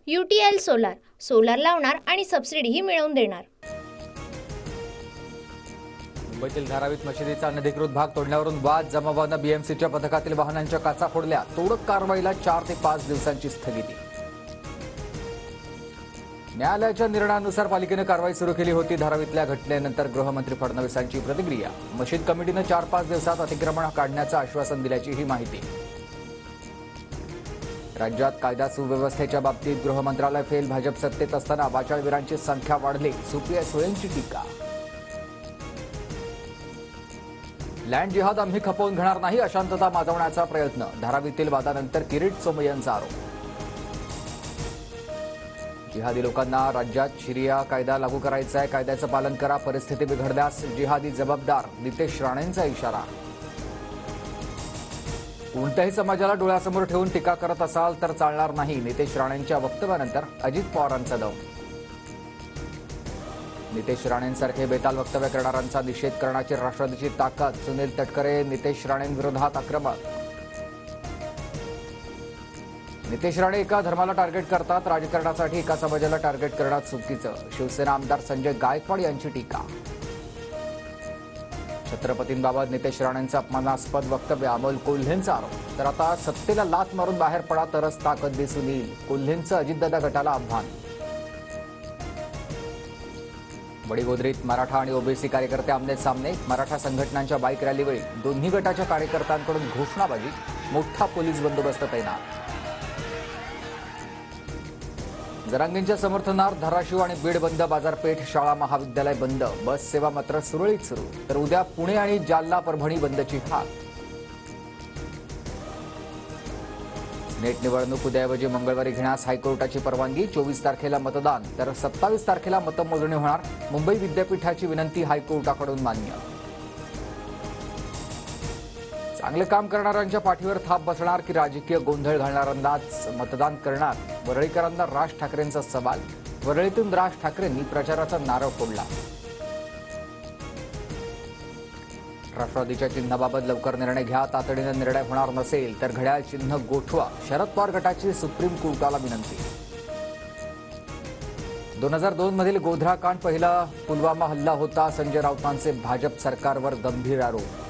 UTL solar solar लावणार आणि सबसिडीही मिळवून देणार। मुंबईतील धारावीत मशिदीचा अनधिकृत भाग तोडण्यावरून वाद जमावानं BMCच्या पथकातील वाहनांच्या काचा फोडल्या। तोडक कारवाईला 4 ते 5 दिवसांची स्थगिती। न्यायालयाच्या निर्णयानुसार पालिकेने कारवाई सुरू केली होती। धारावीतल्या घटनेनंतर गृहमंत्री फडणवीसांची प्रतिक्रिया। मशीद कमिटीनं 4-5 दिवसात अतिक्रमण काढण्याचं आश्वासन दिल्याची ही माहिती। राज्यात कायदा सुव्यवस्थेच्या बाबतीत गृहमंत्रालय फेल। भाजप सत्तेत असताना वाचाळवीरांची संख्या वाढली, सुप्रिया सुळेंची टीका। लँड जिहाद आम्ही खपवून घेणार नाही, अशांतता माजवण्याचा प्रयत्न। धारावीतील वादानंतर किरीट सोमय्यांचा आरोप। जिहादी लोकांना राज्यात शरिया कायदा लागू करायचा आहे, कायद्याचं पालन करा, परिस्थिती बिघडल्यास जिहादी जबाबदार, नितेश राणेंचा इशारा। कोणत्याही समाजाला डोळ्यासमोर ठेवून टीका करत असाल तर चालणार नाही, नितेश राणेंच्या वक्तव्यानंतर अजित पवारांचा दम। नितेश राणेंसारखे बेताल वक्तव्य करणाऱ्यांचा निषेध करण्याची राष्ट्रवादीची ताकद। सुनील तटकरे नितेश राणेंविरोधात आक्रमक। नितेश राणे एका धर्माला टार्गेट करतात, राजकारणासाठी एका समाजाला टार्गेट करणं चुकीचं। शिवसेना आमदार संजय गायकवाड यांची टीका। छत्रपतींबाबत नितेश राणेंचं अपमानास्पद वक्तव्य, अमोल कोल्हेंचा आरोप। तर आता सत्तेला लाथ मारून बाहेर पडा तरच ताकद दिसून येईल, कोल्हेंचं अजितदादा गटाला आव्हान। वडीगोद्रीत मराठा आणि ओबीसी कार्यकर्ते आमने सामने। मराठा संघटनांच्या बाईक रॅलीवेळी दोन्ही गटाच्या कार्यकर्त्यांकडून घोषणाबाजी, मोठा पोलीस बंदोबस्त तैनात। जरांगेंच्या समर्थनार्थ धाराशिव आणि बीड बंद, बाजारपेठ, शाळा महाविद्यालय बंद, बस सेवा मात्र सुरळीत सुरू। तर उद्या पुणे आणि जालना परभणी बंदची हाक। सिनेट निवडणूक उद्याऐवजी मंगळवारी घेण्यास हायकोर्टाची परवानगी। 24 तारखेला मतदान तर 27 तारखेला मतमोजणी होणार। मुंबई विद्यापीठाची विनंती हायकोर्टाकडून मान्य। चांगले काम करणाऱ्यांच्या पाठीवर थाप बसणार की राजकीय गोंधळ घालणाऱ्यांनाच मतदान करणार? वरळीकरांना राज ठाकरेंचा सवाल। वरळीतून राज ठाकरेंनी प्रचाराचा नारळ फोडला। राष्ट्रवादीच्या चिन्हाबाबत लवकर निर्णय घ्या, तातडीने निर्णय होणार नसेल तर घड्याळ चिन्ह गोठवा, शरद पवार गटाची सुप्रीम कोर्टाला विनंती। 2002 मधील गोध्रा कांड पहिला पुलवामा हल्ला होता, संजय राऊतांचे भाजप सरकारवर गंभीर आरोप।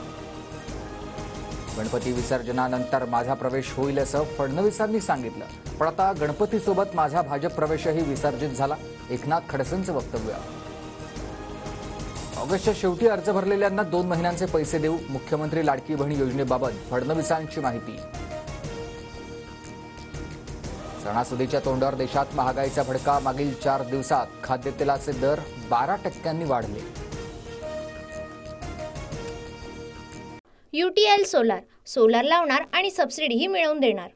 गणपती विसर्जनानंतर माझा प्रवेश होईल असं फडणवीसांनी सांगितलं, पण आता गणपतीसोबत माझा भाजप प्रवेशही विसर्जित झाला, एकनाथ खडसेंचं वक्तव्य। ऑगस्टच्या शेवटी अर्ज भरलेल्यांना 2 महिन्यांचे पैसे देऊ, मुख्यमंत्री लाडकी बहीण योजनेबाबत फडणवीसांची माहिती। सणासुदीच्या तोंडावर देशात महागाईचा फटका, मागील 4 दिवसात खाद्यतेलाचे दर 12% वाढले। UTL सोलार सोलार लावणार आणि सबसिडीही मिळवून देणार।